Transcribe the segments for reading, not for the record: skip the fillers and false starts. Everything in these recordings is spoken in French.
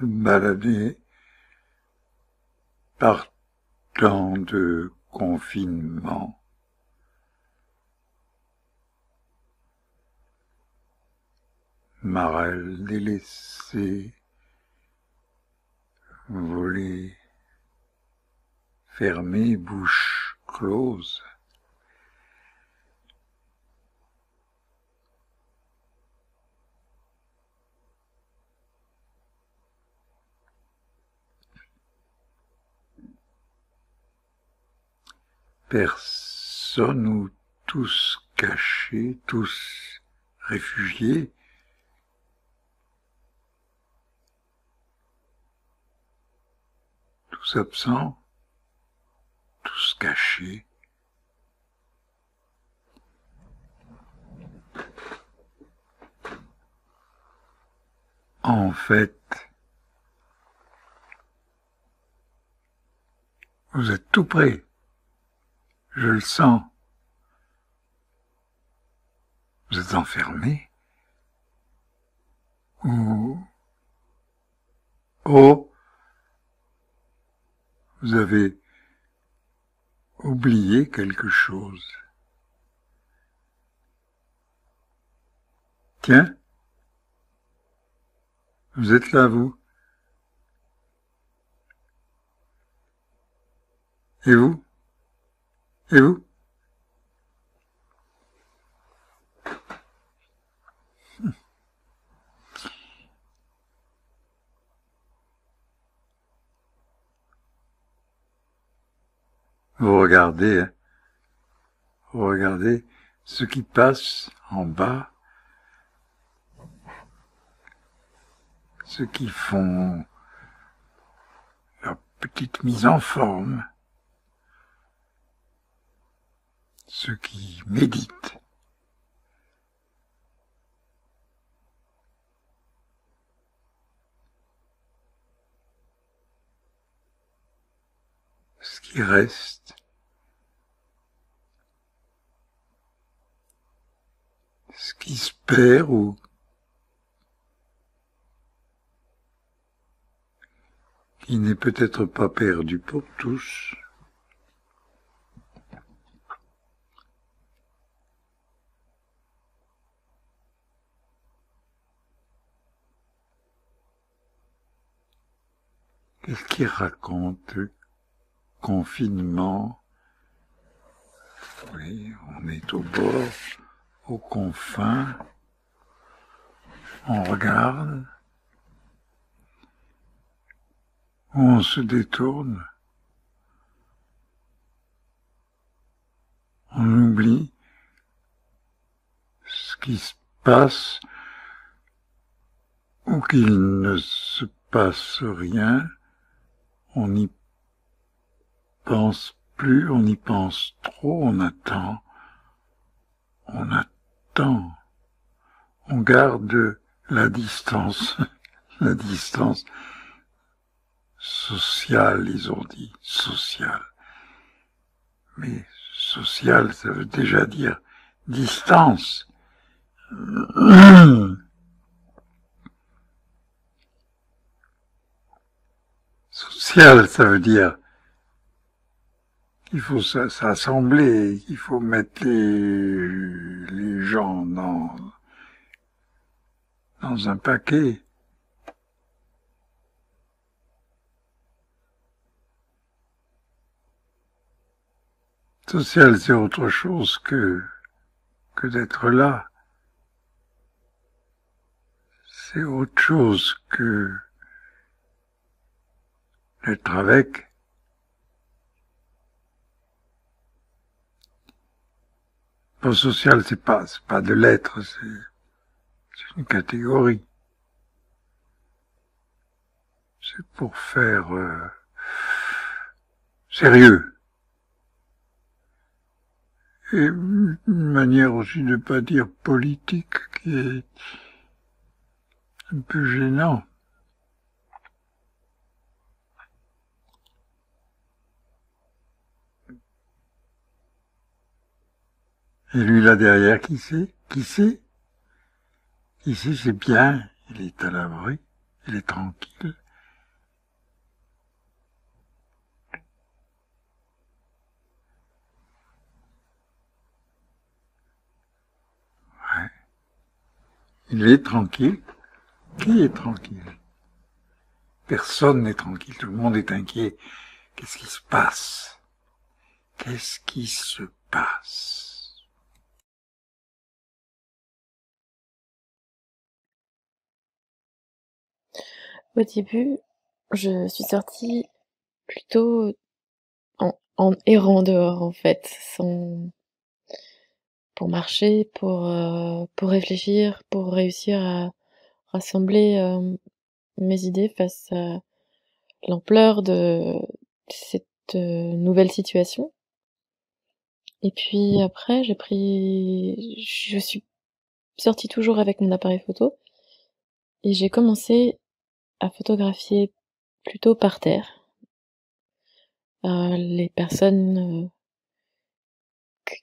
balader par temps de confinement. Marelle délaissée, volée, fermée, bouche close. Personne ou tous cachés, tous réfugiés, tous absents, tous cachés. En fait, vous êtes tout près, je le sens. Vous êtes enfermé ou vous avez oublié quelque chose. Tiens, vous êtes là, vous. Et vous? Et vous? Vous regardez ce qui passe en bas, ceux qui font leur petite mise en forme, ceux qui méditent. Ce qui reste, ce qui se perd ou qui n'est peut-être pas perdu pour tous. Qu'est-ce qui raconte le confinement? Oui, on est au bord, aux confins, on regarde, on se détourne, on oublie ce qui se passe ou qu'il ne se passe rien, on n'y pense plus, on y pense trop, on attend, on garde la distance, la distance sociale, ils ont dit, sociale. Mais social, ça veut déjà dire distance. Social, ça veut dire qu'il faut s'assembler, qu'il faut mettre les gens dans un paquet. Social, c'est autre chose que d'être là. C'est autre chose que d'être avec. Pas social, c'est pas de l'être, c'est une catégorie. C'est pour faire sérieux. Et une manière aussi de pas dire politique qui est un peu gênant. Et lui là derrière, qui c'est? Qui c'est, c'est bien, il est à l'abri, il est tranquille, Il est tranquille. Qui est tranquille? Personne n'est tranquille, tout le monde est inquiet. Qu'est-ce qui se passe? Qu'est-ce qui se passe? Au début, je suis sortie plutôt en errant dehors, en fait, sans pour marcher, pour réfléchir, pour réussir à rassembler, mes idées face à l'ampleur de cette, nouvelle situation. Et puis après, je suis sortie toujours avec mon appareil photo et j'ai commencé à photographier plutôt par terre, les personnes,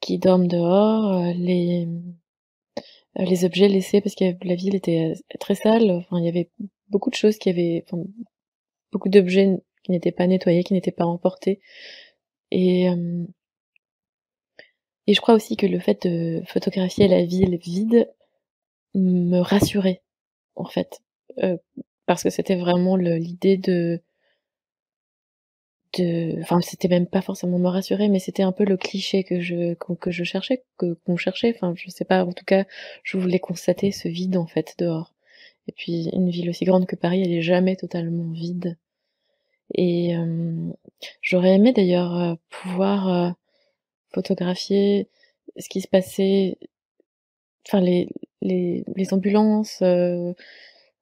qui dorment dehors, les objets laissés parce que la ville était, très sale. Enfin, il y avait beaucoup de choses beaucoup d'objets qui n'étaient pas nettoyés, qui n'étaient pas emportés. Et, et je crois aussi que le fait de photographier la ville vide me rassurait, en fait. Euh, Parce que c'était vraiment l'idée enfin, c'était même pas forcément me rassurer, mais c'était un peu le cliché que je cherchais, qu'on cherchait. Enfin, je sais pas, en tout cas, je voulais constater ce vide, en fait, dehors. Et puis, une ville aussi grande que Paris, elle est jamais totalement vide. Et j'aurais aimé d'ailleurs pouvoir photographier ce qui se passait, enfin les ambulances.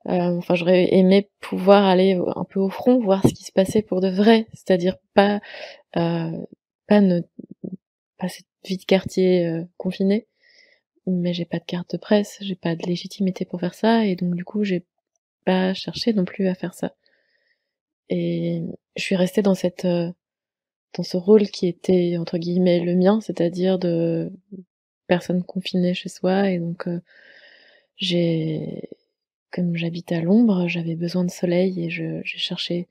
Enfin, j'aurais aimé pouvoir aller un peu au front, voir ce qui se passait pour de vrai, c'est-à-dire euh, pas ne pas cette vie de quartier confinée. Mais j'ai pas de carte de presse, j'ai pas de légitimité pour faire ça, et donc du coup j'ai pas cherché non plus à faire ça. Et je suis restée dans ce rôle qui était entre guillemets le mien, c'est-à-dire de personne confinée chez soi. Et donc j'ai comme j'habite à l'ombre, j'avais besoin de soleil et j'ai cherché,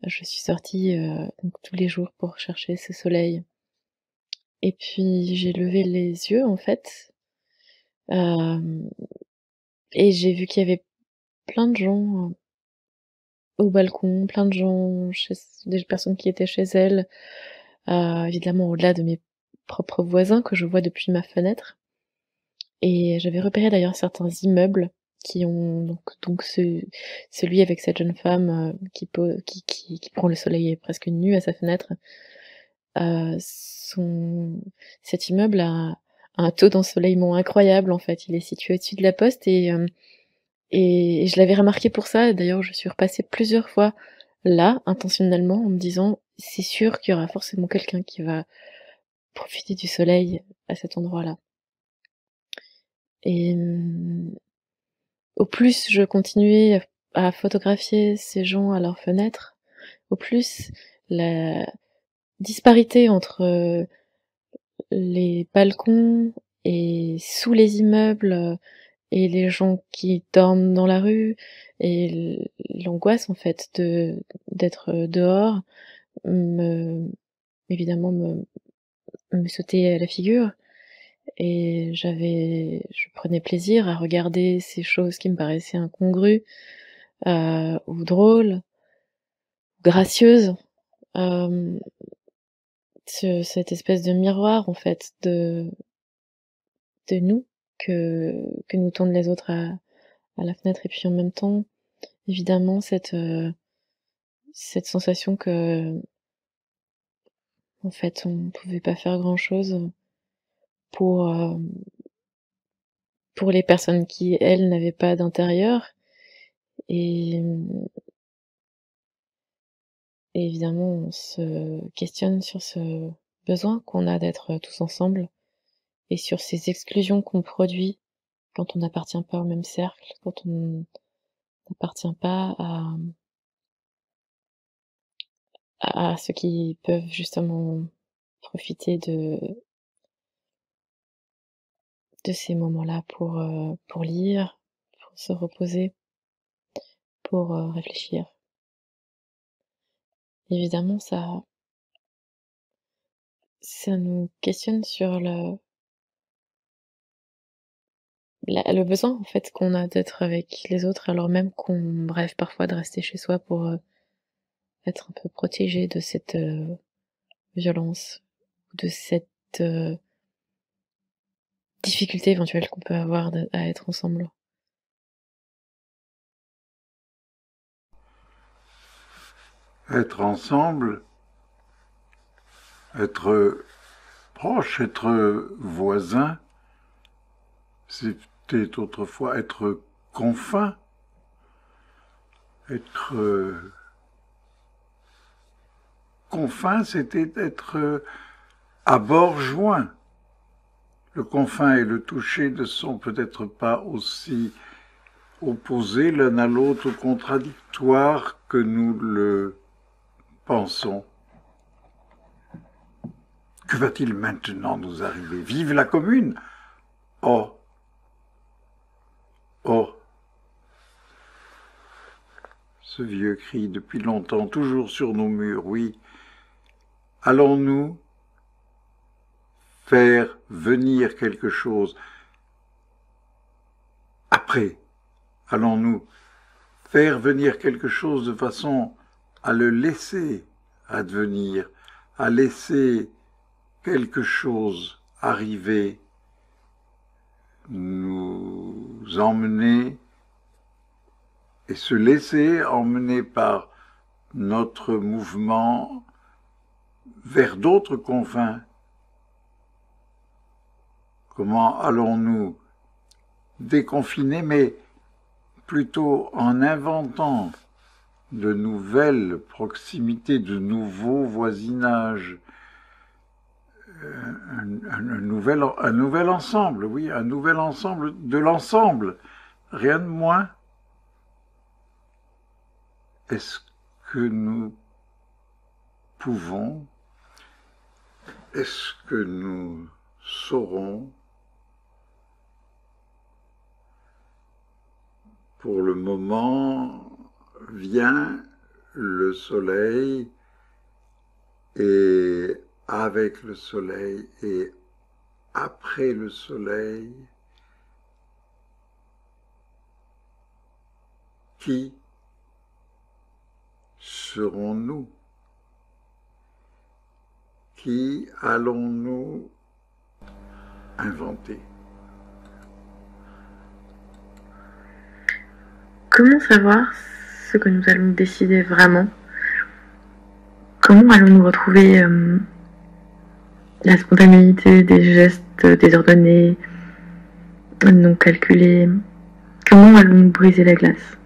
je suis sortie donc tous les jours pour chercher ce soleil. Et puis j'ai levé les yeux en fait, euh, et j'ai vu qu'il y avait plein de gens au balcon, plein de gens, des personnes qui étaient chez elles, évidemment au-delà de mes propres voisins que je vois depuis ma fenêtre. Et j'avais repéré d'ailleurs certains immeubles qui ont donc celui avec cette jeune femme qui prend le soleil presque nue à sa fenêtre. Son Cet immeuble a un taux d'ensoleillement incroyable en fait. Il est situé au-dessus de la poste et je l'avais remarqué pour ça. D'ailleurs, je suis repassée plusieurs fois là intentionnellement en me disant c'est sûr qu'il y aura forcément quelqu'un qui va profiter du soleil à cet endroit-là. Et au plus je continuais à photographier ces gens à leurs fenêtres, au plus la disparité entre les balcons et sous les immeubles et les gens qui dorment dans la rue et l'angoisse en fait de d'être dehors me évidemment me sautait à la figure. Et je prenais plaisir à regarder ces choses qui me paraissaient incongrues, ou drôles, gracieuses, euh, cette espèce de miroir en fait de nous que nous tournent les autres à la fenêtre. Et puis en même temps, évidemment, cette sensation que en fait on pouvait pas faire grand chose pour euh, pour les personnes qui elles n'avaient pas d'intérieur. Et Et évidemment, on se questionne sur ce besoin qu'on a d'être tous ensemble et sur ces exclusions qu'on produit quand on n'appartient pas au même cercle, quand on n'appartient pas à ceux qui peuvent justement profiter de ces moments-là pour lire, pour se reposer, pour réfléchir. Évidemment, ça nous questionne sur le besoin en fait qu'on a d'être avec les autres alors même qu'on rêve parfois de rester chez soi pour être un peu protégé de cette violence, de cette difficulté éventuelle qu'on peut avoir à être ensemble. Être ensemble, être proche, être voisin, c'était autrefois être confin, être confin, c'était être à bord joint. Le confin et le toucher ne sont peut-être pas aussi opposés l'un à l'autre ou contradictoires que nous le pensons. Que va-t-il maintenant nous arriver? Vive la commune! Oh! Oh! Ce vieux cri depuis longtemps, toujours sur nos murs, oui. Allons-nous faire venir quelque chose après? Allons-nous faire venir quelque chose de façon à le laisser advenir, à laisser quelque chose arriver, nous emmener et se laisser emmener par notre mouvement vers d'autres confins? Comment allons-nous déconfiner, mais plutôt en inventant de nouvelles proximités, de nouveaux voisinages, un nouvel ensemble, oui, un nouvel ensemble de l'ensemble, rien de moins. Est-ce que nous pouvons, est-ce que nous saurons? Pour le moment vient le soleil, et avec le soleil et après le soleil, qui serons-nous? Qui allons-nous inventer? Comment savoir ce que nous allons décider vraiment? Comment allons-nous retrouver la spontanéité des gestes désordonnés, non calculés? Comment allons-nous briser la glace?